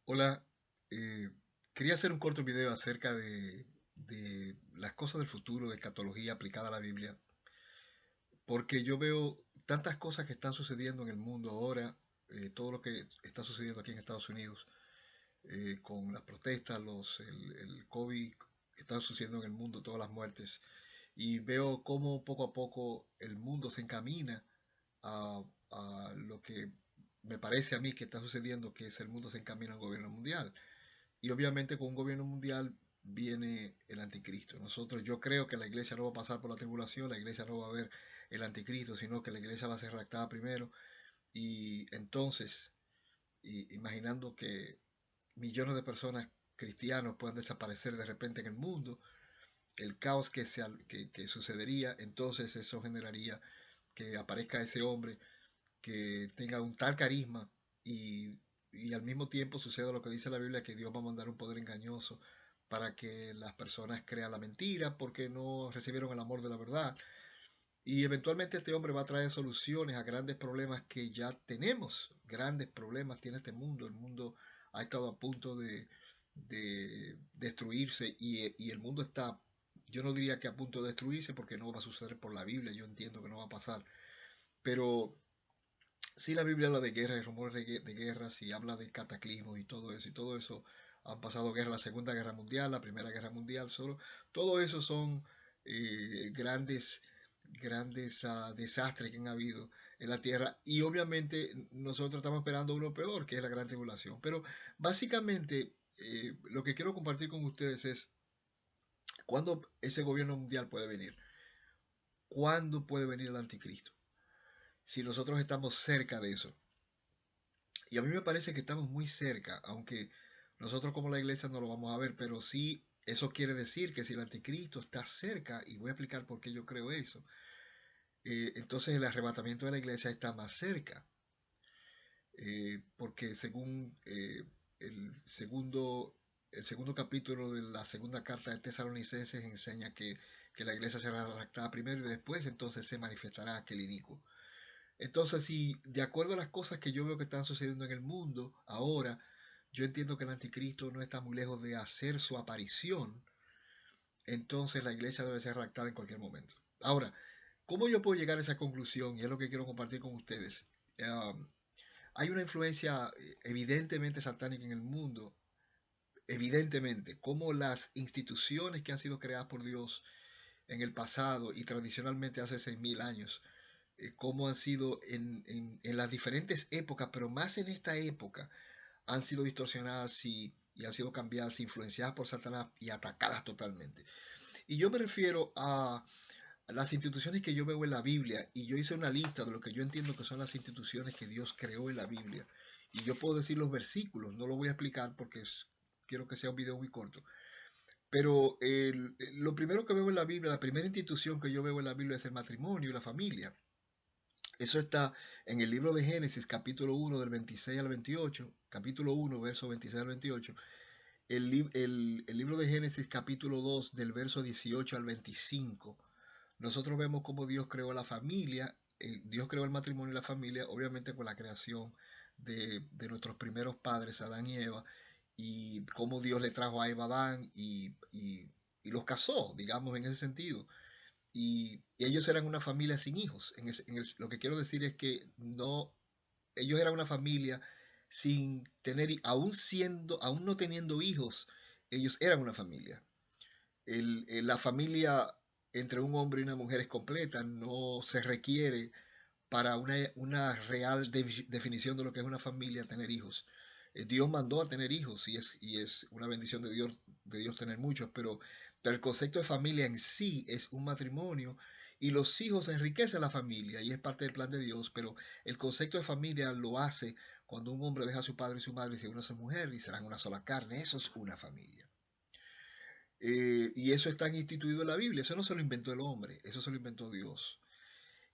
Hola, eh, quería hacer un corto video acerca de las cosas del futuro, de escatología aplicada a la Biblia, porque yo veo tantas cosas que están sucediendo en el mundo ahora, todo lo que está sucediendo aquí en Estados Unidos, con las protestas, el COVID que está sucediendo en el mundo, todas las muertes, y veo cómo poco a poco el mundo se encamina a, a lo que me parece a mí que está sucediendo, que es el mundo se encamina a un gobierno mundial. Y obviamente con un gobierno mundial viene el anticristo. Yo creo que la iglesia no va a pasar por la tribulación, la iglesia no va a ver el anticristo, sino que la iglesia va a ser raptada primero. Y entonces, imaginando que millones de personas cristianos puedan desaparecer de repente en el mundo, el caos que sucedería, entonces eso generaría que aparezca ese hombre que tenga un tal carisma y, y al mismo tiempo suceda lo que dice la Biblia, que Dios va a mandar un poder engañoso para que las personas crean la mentira porque no recibieron el amor de la verdad. Y eventualmente este hombre va a traer soluciones a grandes problemas que ya tenemos. Grandes problemas tiene este mundo. El mundo ha estado a punto de destruirse y el mundo está, yo no diría que a punto de destruirse porque no va a suceder por la Biblia, yo entiendo que no va a pasar. Pero sí, la Biblia habla de guerras y rumores de guerras y habla de cataclismos y todo eso han pasado guerras, la Segunda Guerra Mundial, la Primera Guerra Mundial, todo eso son grandes desastres que han habido en la tierra y obviamente nosotros estamos esperando uno peor, que es la Gran Tribulación. Pero básicamente lo que quiero compartir con ustedes es cuándo ese gobierno mundial puede venir, cuándo puede venir el anticristo, si nosotros estamos cerca de eso. Y a mí me parece que estamos muy cerca, aunque nosotros como la iglesia no lo vamos a ver, pero sí, eso quiere decir que si el anticristo está cerca, y voy a explicar por qué yo creo eso, entonces el arrebatamiento de la iglesia está más cerca, porque según el segundo capítulo de la segunda carta de Tesalonicenses enseña que la iglesia será arrebatada primero y después entonces se manifestará aquel inicuo. Entonces, si de acuerdo a las cosas que yo veo que están sucediendo en el mundo ahora, yo entiendo que el anticristo no está muy lejos de hacer su aparición, entonces la iglesia debe ser raptada en cualquier momento. Ahora, ¿cómo yo puedo llegar a esa conclusión? Y es lo que quiero compartir con ustedes. Um, Hay una influencia evidentemente satánica en el mundo, evidentemente, como las instituciones que han sido creadas por Dios en el pasado y tradicionalmente hace 6.000 años, cómo han sido en las diferentes épocas, pero más en esta época, han sido distorsionadas y han sido cambiadas, influenciadas por Satanás y atacadas totalmente. Y yo me refiero a las instituciones que yo veo en la Biblia, y yo hice una lista de lo que yo entiendo que son las instituciones que Dios creó en la Biblia. Y yo puedo decir los versículos, no lo voy a explicar porque quiero que sea un video muy corto. Pero lo primero que veo en la Biblia, la primera institución que yo veo en la Biblia es el matrimonio y la familia. Eso está en el libro de Génesis, capítulo 1, del 26 al 28, capítulo 1, verso 26 al 28, el libro de Génesis, capítulo 2, del verso 18 al 25. Nosotros vemos cómo Dios creó la familia, Dios creó el matrimonio y la familia, obviamente con la creación de nuestros primeros padres, Adán y Eva, y cómo Dios le trajo a Eva a Adán y los casó, digamos, en ese sentido. Y ellos eran una familia sin hijos. Lo que quiero decir es que no, ellos eran una familia sin tener, aún no teniendo hijos, ellos eran una familia. La familia entre un hombre y una mujer es completa, no se requiere para una real definición de lo que es una familia tener hijos. Dios mandó a tener hijos y es una bendición de Dios tener muchos, pero el concepto de familia en sí es un matrimonio y los hijos enriquecen la familia y es parte del plan de Dios, pero el concepto de familia lo hace cuando un hombre deja a su padre y su madre y se une a su mujer y serán una sola carne. Eso es una familia. Y eso está instituido en la Biblia. Eso no se lo inventó el hombre, eso se lo inventó Dios.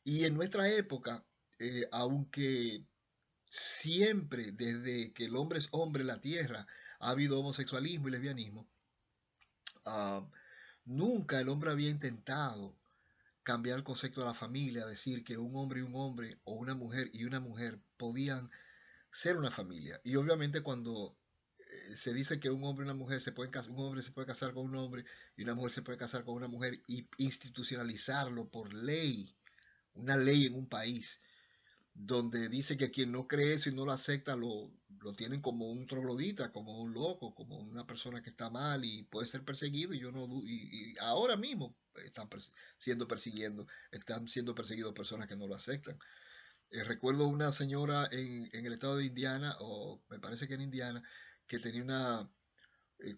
Y en nuestra época, aunque siempre desde que el hombre es hombre en la tierra ha habido homosexualismo y lesbianismo, uh, nunca el hombre había intentado cambiar el concepto de la familia, decir que un hombre y un hombre o una mujer y una mujer podían ser una familia. Y obviamente cuando se dice que un hombre y una mujer se pueden casar, un hombre se puede casar con un hombre y una mujer se puede casar con una mujer y institucionalizarlo por ley, una ley en un país donde dice que quien no cree eso y no lo acepta lo tienen como un troglodita, como un loco, como una persona que está mal y puede ser perseguido y yo no y ahora mismo están siendo perseguidos personas que no lo aceptan. Recuerdo una señora en el estado de Indiana, o me parece que en Indiana, que tenía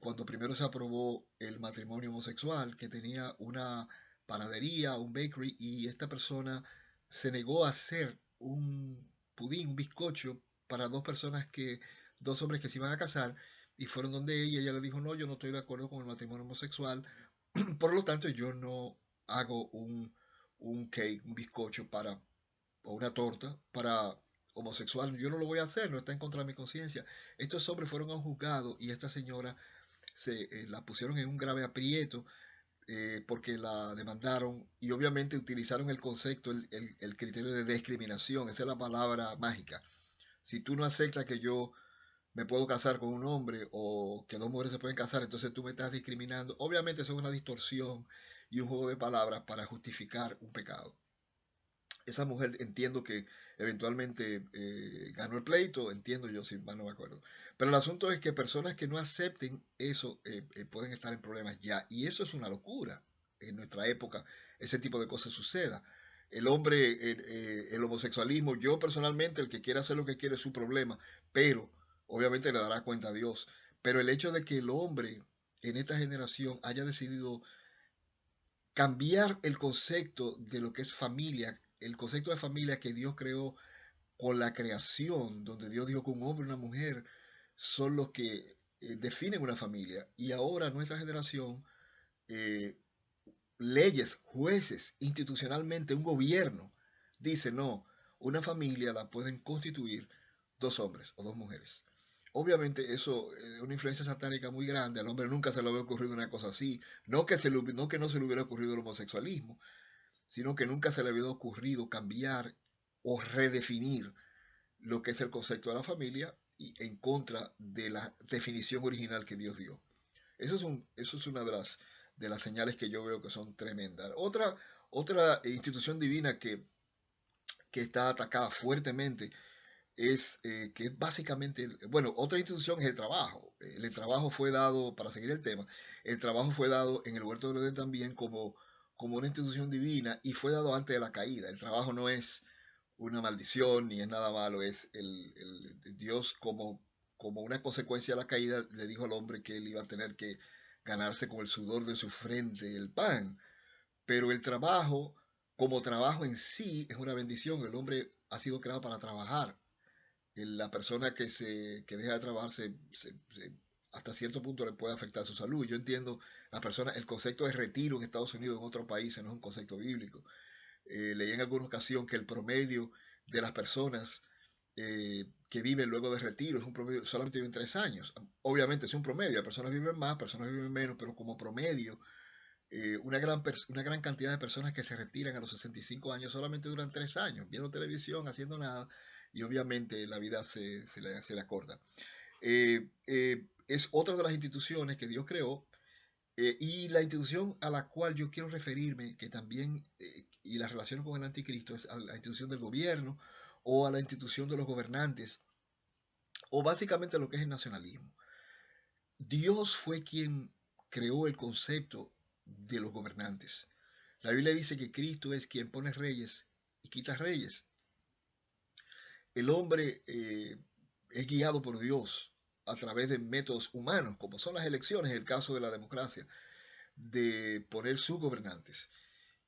cuando primero se aprobó el matrimonio homosexual, que tenía una panadería, un bakery, y esta persona se negó a hacer un pudín, un bizcocho para dos hombres que se iban a casar, y fueron donde ella le dijo, no, yo no estoy de acuerdo con el matrimonio homosexual, por lo tanto yo no hago un cake, un bizcocho o una torta para homosexual, yo no lo voy a hacer, no está en contra de mi conciencia. Estos hombres fueron a un juzgado y esta señora la pusieron en un grave aprieto porque la demandaron y obviamente utilizaron el concepto, el criterio de discriminación, esa es la palabra mágica. Si tú no aceptas que yo me puedo casar con un hombre o que dos mujeres se pueden casar, entonces tú me estás discriminando. Obviamente eso es una distorsión y un juego de palabras para justificar un pecado. Esa mujer entiendo que eventualmente ganó el pleito, entiendo yo, si mal no me acuerdo. Pero el asunto es que personas que no acepten eso pueden estar en problemas ya. Y eso es una locura. En nuestra época ese tipo de cosas suceda. El hombre, el homosexualismo, yo personalmente, el que quiera hacer lo que quiere es su problema, pero obviamente le dará cuenta a Dios. Pero el hecho de que el hombre en esta generación haya decidido cambiar el concepto de lo que es familia, el concepto de familia que Dios creó con la creación, donde Dios dijo que un hombre y una mujer son los que definen una familia. Y ahora nuestra generación, eh, leyes, jueces, institucionalmente un gobierno, dice no, una familia la pueden constituir dos hombres o dos mujeres. Obviamente eso es una influencia satánica muy grande. Al hombre nunca se le había ocurrido una cosa así. No que no se le hubiera ocurrido el homosexualismo, sino que nunca se le había ocurrido cambiar o redefinir lo que es el concepto de la familia y en contra de la definición original que Dios dio. Eso es una de las señales que yo veo que son tremendas. Otra institución divina que está atacada fuertemente que es básicamente, bueno, otra institución es el trabajo. El trabajo fue dado, para seguir el tema, el trabajo fue dado en el huerto del Edén también como una institución divina y fue dado antes de la caída. El trabajo no es una maldición ni es nada malo, es Dios como una consecuencia de la caída le dijo al hombre que él iba a tener que ganarse con el sudor de su frente el pan. Pero el trabajo, como trabajo en sí, es una bendición. El hombre ha sido creado para trabajar. La persona que deja de trabajar hasta cierto punto le puede afectar su salud. Yo entiendo, el concepto de retiro en Estados Unidos, en otros países, no es un concepto bíblico. Leí en alguna ocasión que el promedio de las personas que viven luego de retiro es un promedio, solamente viven 3 años. Obviamente es un promedio, hay personas viven más, personas viven menos, pero como promedio, una gran cantidad de personas que se retiran a los 65 años solamente duran 3 años, viendo televisión, haciendo nada, y obviamente la vida se le acorta. Es otra de las instituciones que Dios creó y la institución a la cual yo quiero referirme, que también, y la relación con el anticristo, es a la institución del gobierno o a la institución de los gobernantes, o básicamente lo que es el nacionalismo. Dios fue quien creó el concepto de los gobernantes. La Biblia dice que Cristo es quien pone reyes y quita reyes. El hombre es guiado por Dios a través de métodos humanos, como son las elecciones, el caso de la democracia, de poner sus gobernantes.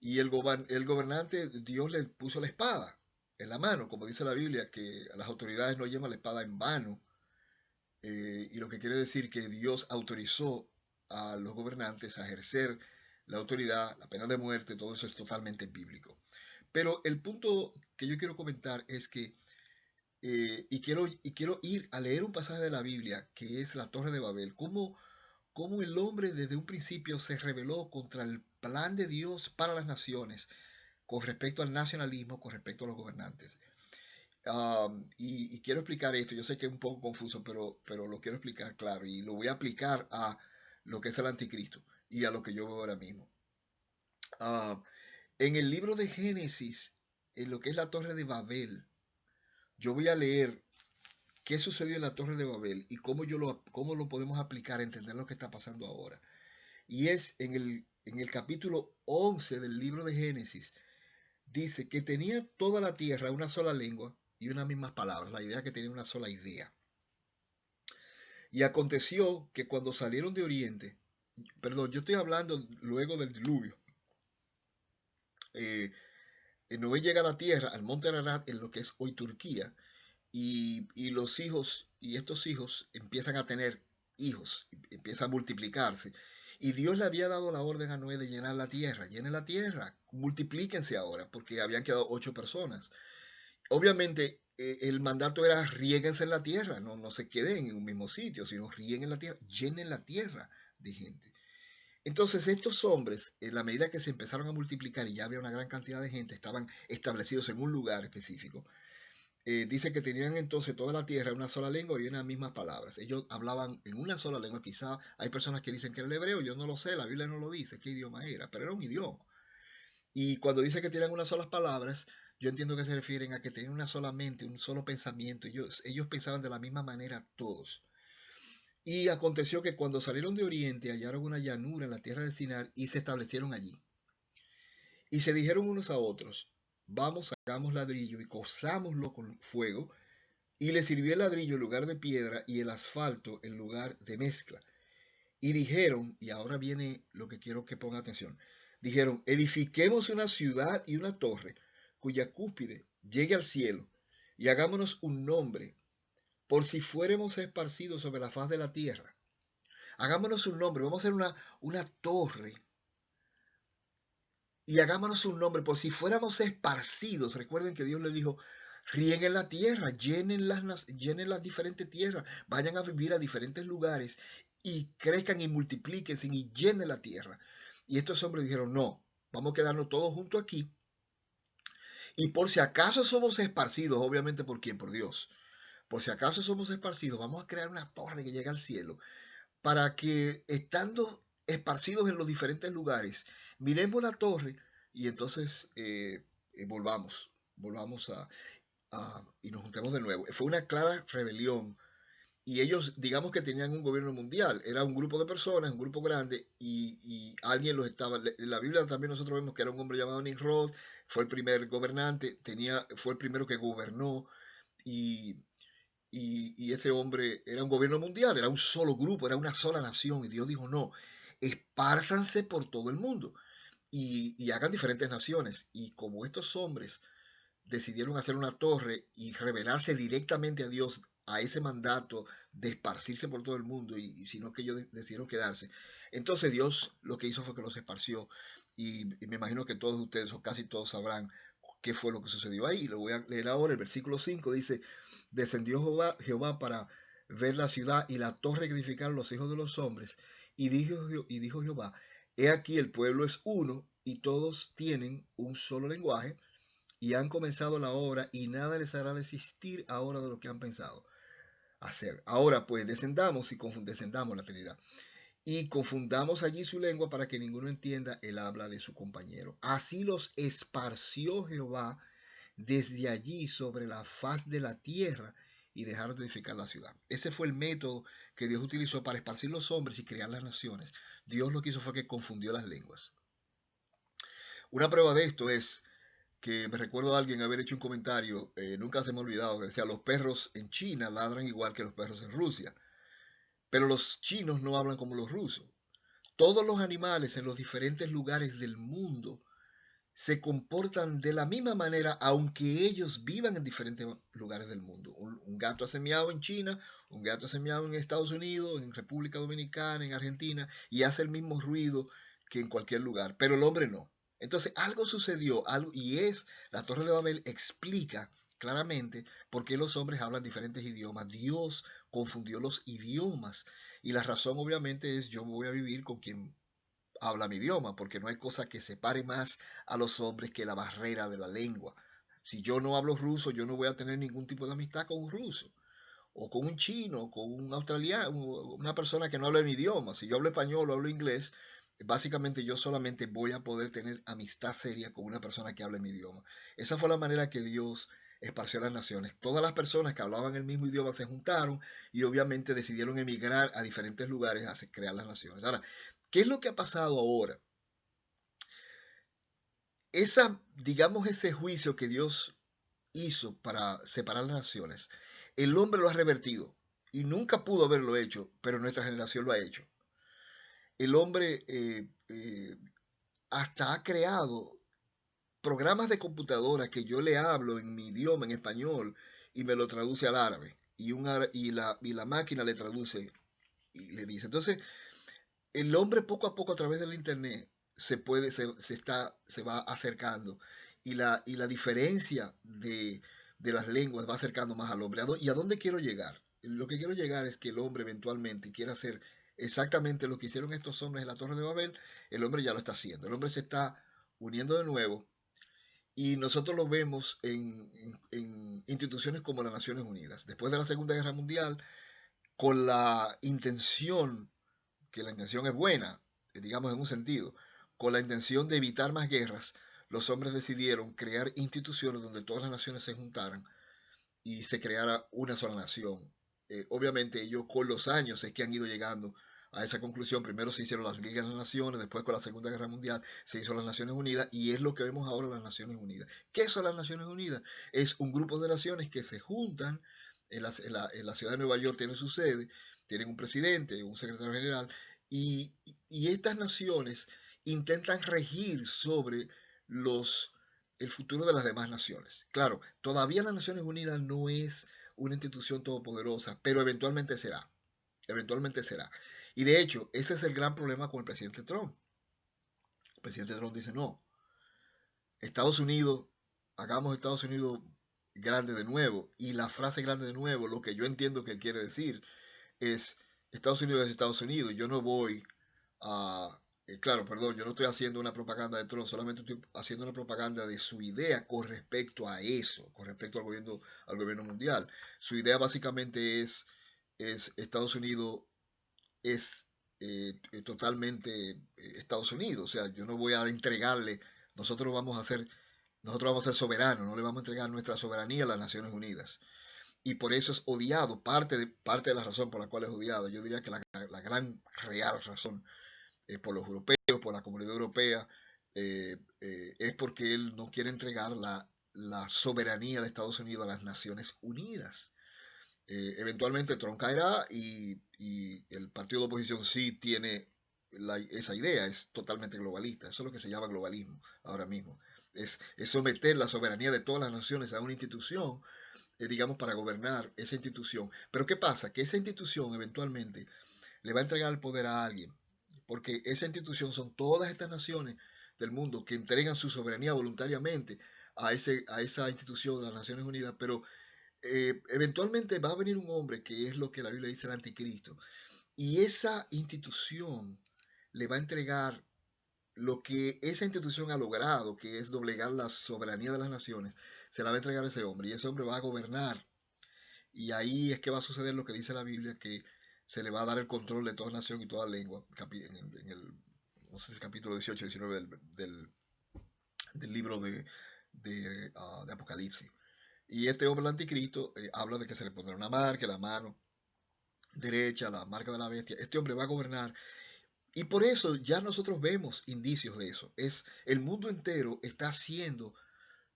Y el gobernante, Dios le puso la espada en la mano, como dice la Biblia, que las autoridades no llevan la espada en vano, y lo que quiere decir que Dios autorizó a los gobernantes a ejercer la autoridad, la pena de muerte, todo eso es totalmente bíblico. Pero el punto que yo quiero comentar es que, quiero ir a leer un pasaje de la Biblia, que es la Torre de Babel, cómo el hombre desde un principio se rebeló contra el plan de Dios para las naciones, con respecto al nacionalismo, con respecto a los gobernantes. Y quiero explicar esto. Yo sé que es un poco confuso, pero lo quiero explicar claro. Y lo voy a aplicar a lo que es el anticristo y a lo que yo veo ahora mismo. Ah, en el libro de Génesis, en lo que es la Torre de Babel, yo voy a leer qué sucedió en la Torre de Babel y cómo lo podemos aplicar a entender lo que está pasando ahora. Y es en el capítulo 11 del libro de Génesis, dice que tenía toda la tierra una sola lengua y unas mismas palabras, la idea que tenía una sola idea. Y aconteció que cuando salieron de Oriente, perdón, yo estoy hablando luego del diluvio, eh, Noé llega a la tierra, al monte Ararat, en lo que es hoy Turquía, y los hijos, y estos hijos empiezan a tener hijos, empiezan a multiplicarse. Y Dios le había dado la orden a Noé de llenar la tierra, llenen la tierra, multiplíquense ahora, porque habían quedado 8 personas. Obviamente, el mandato era riéguense en la tierra, no se queden en un mismo sitio, sino rieguen la tierra, llenen la tierra de gente. Entonces estos hombres, en la medida que se empezaron a multiplicar y ya había una gran cantidad de gente, estaban establecidos en un lugar específico, dice que tenían entonces toda la tierra una sola lengua y unas mismas palabras. Ellos hablaban en una sola lengua. Quizá hay personas que dicen que era el hebreo, yo no lo sé, la Biblia no lo dice, qué idioma era, pero era un idioma. Y cuando dice que tienen unas solas palabras, yo entiendo que se refieren a que tenían una sola mente, un solo pensamiento. Ellos pensaban de la misma manera todos. Y aconteció que cuando salieron de Oriente hallaron una llanura en la tierra de Sinar y se establecieron allí. Y se dijeron unos a otros, vamos, sacamos ladrillo y cozámoslo con fuego. Y le sirvió el ladrillo en lugar de piedra y el asfalto en lugar de mezcla. Y dijeron, y ahora viene lo que quiero que ponga atención, dijeron, edifiquemos una ciudad y una torre cuya cúspide llegue al cielo y hagámonos un nombre por si fuéramos esparcidos sobre la faz de la tierra. Hagámonos un nombre, vamos a hacer una torre y hagámonos un nombre por si fuéramos esparcidos. Recuerden que Dios le dijo, rieguen la tierra, llenen las diferentes tierras, vayan a vivir a diferentes lugares y crezcan y multiplíquense y llenen la tierra. Y estos hombres dijeron, no, vamos a quedarnos todos juntos aquí. Y por si acaso somos esparcidos, obviamente ¿por quién? Por Dios. Por si acaso somos esparcidos, vamos a crear una torre que llegue al cielo para que estando esparcidos en los diferentes lugares, miremos la torre y entonces volvamos y nos juntemos de nuevo. Fue una clara rebelión y ellos, digamos que tenían un gobierno mundial, era un grupo de personas, un grupo grande y alguien los estaba, en la Biblia también nosotros vemos que era un hombre llamado Nimrod, fue el primer gobernante, fue el primero que gobernó y y ese hombre era un gobierno mundial, era un solo grupo, era una sola nación. Y Dios dijo, no, espárzanse por todo el mundo y hagan diferentes naciones. Y como estos hombres decidieron hacer una torre y revelarse directamente a Dios, a ese mandato de esparcirse por todo el mundo, y sino que ellos decidieron quedarse. Entonces Dios lo que hizo fue que los esparció. Y me imagino que todos ustedes, o casi todos, sabrán qué fue lo que sucedió ahí. Lo voy a leer ahora. El versículo 5 dice, descendió Jehová para ver la ciudad y la torre que edificaron los hijos de los hombres. Y dijo Jehová, he aquí el pueblo es uno y todos tienen un solo lenguaje y han comenzado la obra y nada les hará desistir ahora de lo que han pensado hacer. Ahora pues descendamos descendamos la Trinidad y confundamos allí su lengua para que ninguno entienda el habla de su compañero. Así los esparció Jehová desde allí sobre la faz de la tierra y dejaron de edificar la ciudad. Ese fue el método que Dios utilizó para esparcir los hombres y crear las naciones. Dios lo que hizo fue que confundió las lenguas. Una prueba de esto es que me recuerdo a alguien haber hecho un comentario, nunca se me ha olvidado, que decía, los perros en China ladran igual que los perros en Rusia, pero los chinos no hablan como los rusos. Todos los animales en los diferentes lugares del mundo se comportan de la misma manera, aunque ellos vivan en diferentes lugares del mundo. Un gato hace miau en China, un gato hace miau en Estados Unidos, en República Dominicana, en Argentina, y hace el mismo ruido que en cualquier lugar, pero el hombre no. Entonces algo sucedió, la Torre de Babel explica claramente por qué los hombres hablan diferentes idiomas. Dios confundió los idiomas y la razón obviamente es yo voy a vivir con quien habla mi idioma, porque no hay cosa que separe más a los hombres que la barrera de la lengua. Si yo no hablo ruso, yo no voy a tener ningún tipo de amistad con un ruso, o con un chino, o con un australiano, una persona que no habla mi idioma. Si yo hablo español o hablo inglés, básicamente yo solamente voy a poder tener amistad seria con una persona que hable mi idioma. Esa fue la manera que Dios esparció las naciones. Todas las personas que hablaban el mismo idioma se juntaron y obviamente decidieron emigrar a diferentes lugares a crear las naciones. Ahora, ¿qué es lo que ha pasado ahora? Digamos, ese juicio que Dios hizo para separar las naciones, el hombre lo ha revertido y nunca pudo haberlo hecho, pero nuestra generación lo ha hecho. El hombre hasta ha creado programas de computadora que yo le hablo en mi idioma, en español, y me lo traduce al árabe. Y la máquina le traduce y le dice. Entonces, el hombre poco a poco a través del internet se va acercando y la diferencia de las lenguas va acercando más al hombre. ¿Y a dónde quiero llegar? Lo que quiero llegar es que el hombre eventualmente quiera hacer exactamente lo que hicieron estos hombres en la Torre de Babel. El hombre ya lo está haciendo. El hombre se está uniendo de nuevo y nosotros lo vemos en instituciones como las Naciones Unidas. Después de la Segunda Guerra Mundial, con la intención, que la intención es buena, digamos en un sentido, con la intención de evitar más guerras, los hombres decidieron crear instituciones donde todas las naciones se juntaran y se creara una sola nación. Obviamente ellos con los años es que han ido llegando a esa conclusión. Primero se hicieron las Ligas de las Naciones, después con la Segunda Guerra Mundial se hizo las Naciones Unidas y es lo que vemos ahora las Naciones Unidas. ¿Qué son las Naciones Unidas? Es un grupo de naciones que se juntan en la ciudad de Nueva York, tiene su sede, tienen un presidente, un secretario general y estas naciones intentan regir sobre los el futuro de las demás naciones. Claro, todavía las Naciones Unidas no es una institución todopoderosa, pero eventualmente será. Eventualmente será. Y de hecho, ese es el gran problema con el presidente Trump. El presidente Trump dice, no, Estados Unidos, hagamos Estados Unidos grande de nuevo. Y la frase grande de nuevo, lo que yo entiendo que él quiere decir, es Estados Unidos es Estados Unidos. Yo no voy a claro, perdón, yo no estoy haciendo una propaganda de Trump, solamente estoy haciendo una propaganda de su idea con respecto a eso, con respecto al gobierno mundial. Su idea básicamente es Estados Unidos es totalmente Estados Unidos, o sea, yo no voy a entregarle, nosotros vamos a ser, nosotros vamos a ser soberanos, no le vamos a entregar nuestra soberanía a las Naciones Unidas. Y por eso es odiado, parte de la razón por la cual es odiado, yo diría que la gran real razón por los europeos, por la comunidad europea, es porque él no quiere entregar la soberanía de Estados Unidos a las Naciones Unidas. Eventualmente Trump caerá y el partido de oposición sí tiene esa idea, es totalmente globalista, eso es lo que se llama globalismo ahora mismo. Es someter la soberanía de todas las naciones a una institución, digamos, para gobernar esa institución. Pero ¿qué pasa? Que esa institución eventualmente le va a entregar el poder a alguien, porque esa institución son todas estas naciones del mundo que entregan su soberanía voluntariamente a esa institución de las Naciones Unidas, pero eventualmente va a venir un hombre que es lo que la Biblia dice el anticristo, y esa institución le va a entregar lo que esa institución ha logrado, que es doblegar la soberanía de las naciones, se la va a entregar a ese hombre, y ese hombre va a gobernar, y ahí es que va a suceder lo que dice la Biblia, que se le va a dar el control de toda nación y toda lengua, no sé si el capítulo 18, 19 del libro de Apocalipsis. Y este hombre, el anticristo, habla de que se le pondrá una marca, la mano derecha, la marca de la bestia. Este hombre va a gobernar. Y por eso ya nosotros vemos indicios de eso. El mundo entero está haciendo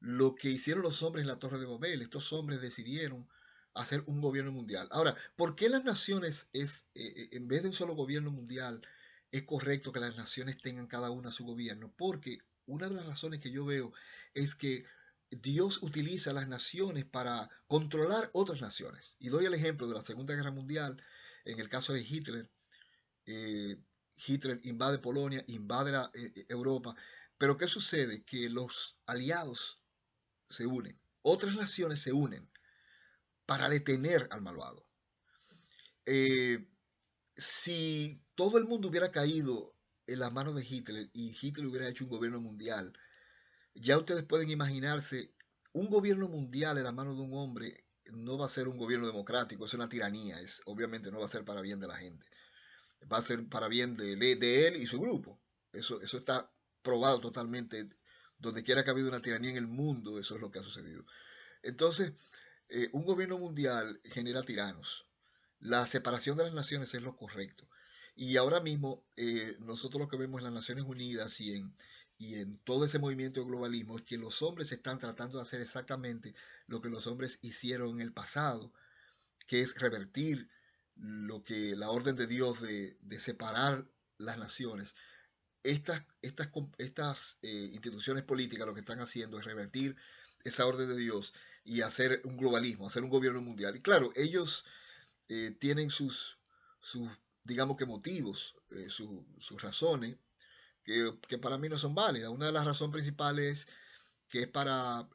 lo que hicieron los hombres en la Torre de Babel. Estos hombres decidieron hacer un gobierno mundial. Ahora, ¿por qué las naciones en vez de un solo gobierno mundial, es correcto que las naciones tengan cada una su gobierno? Porque una de las razones que yo veo es que Dios utiliza las naciones para controlar otras naciones. Y doy el ejemplo de la Segunda Guerra Mundial, en el caso de Hitler. Eh, Hitler invade Polonia, invade Europa. Pero ¿qué sucede? Que los aliados se unen, otras naciones se unen para detener al malvado. Si todo el mundo hubiera caído en las manos de Hitler y Hitler hubiera hecho un gobierno mundial, ya ustedes pueden imaginarse un gobierno mundial en la mano de un hombre no va a ser un gobierno democrático, es una tiranía, obviamente no va a ser para bien de la gente, va a ser para bien de él y su grupo. Eso está probado totalmente. Donde quiera que ha habido una tiranía en el mundo, eso es lo que ha sucedido. Entonces, un gobierno mundial genera tiranos. La separación de las naciones es lo correcto. Y ahora mismo, nosotros lo que vemos en las Naciones Unidas y en todo ese movimiento de globalismo es que los hombres están tratando de hacer exactamente lo que los hombres hicieron en el pasado, que es revertir la orden de Dios de separar las naciones. Estas instituciones políticas lo que están haciendo es revertir esa orden de Dios y hacer un globalismo, hacer un gobierno mundial. Y claro, ellos tienen sus, digamos que motivos, sus razones, que para mí no son válidas. Una de las razones principales es que es para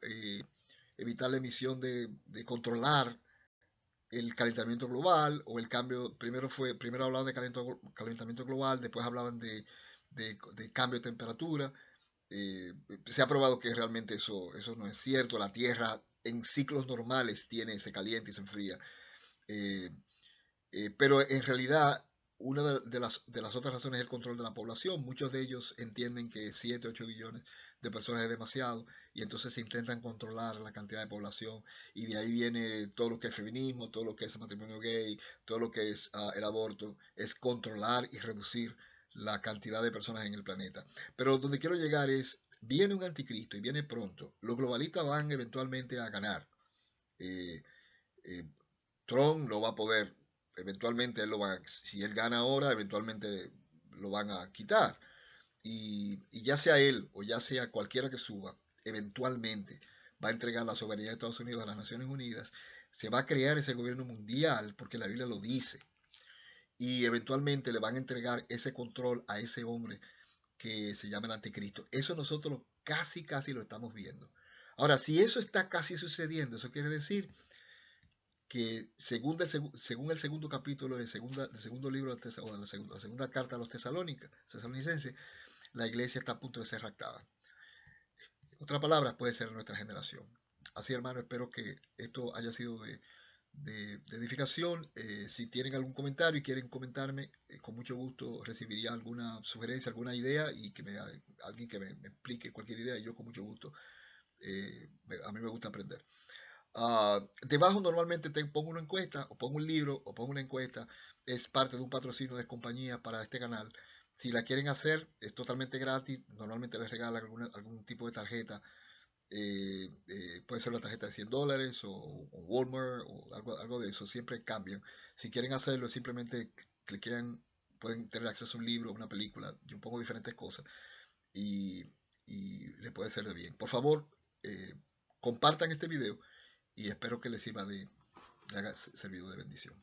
evitar la emisión de controlar el calentamiento global o el cambio. Primero hablaban de calentamiento global, después hablaban de cambio de temperatura. Se ha probado que realmente eso no es cierto. La Tierra en ciclos normales se calienta y se enfría. Eh, pero en realidad, una de las otras razones es el control de la población. Muchos de ellos entienden que 7, 8 billones de personas es demasiado y entonces se intentan controlar la cantidad de población y de ahí viene todo lo que es feminismo, todo lo que es el matrimonio gay, todo lo que es el aborto, es controlar y reducir la cantidad de personas en el planeta. Pero donde quiero llegar es, viene un anticristo y viene pronto. Los globalistas van eventualmente a ganar. Eh, eh, Trump lo va a poder, eventualmente si él gana ahora, eventualmente lo van a quitar. Y ya sea él o ya sea cualquiera que suba, eventualmente va a entregar la soberanía de Estados Unidos a las Naciones Unidas, se va a crear ese gobierno mundial, porque la Biblia lo dice, y eventualmente le van a entregar ese control a ese hombre que se llama el anticristo. Eso nosotros casi lo estamos viendo. Ahora, si eso está casi sucediendo, eso quiere decir que según el segundo capítulo del segundo libro o de la segunda carta a los tesalonicenses, la iglesia está a punto de ser raptada. Otra palabra puede ser nuestra generación. Así, hermano, espero que esto haya sido de edificación. Si tienen algún comentario y quieren comentarme, con mucho gusto recibiría alguna sugerencia, alguna idea y alguien que me explique cualquier idea. Yo con mucho gusto, a mí me gusta aprender. Debajo normalmente te pongo una encuesta, o pongo un libro, o pongo una encuesta. Es parte de un patrocinio de compañía para este canal. Si la quieren hacer, es totalmente gratis. Normalmente les regalan algún tipo de tarjeta. Puede ser una tarjeta de $100 o Walmart o algo de eso. Siempre cambian. Si quieren hacerlo, simplemente cliquean. Pueden tener acceso a un libro, una película. Yo pongo diferentes cosas y, y les puede ser de bien. Por favor, compartan este video y espero que les sirva le haga servido de bendición.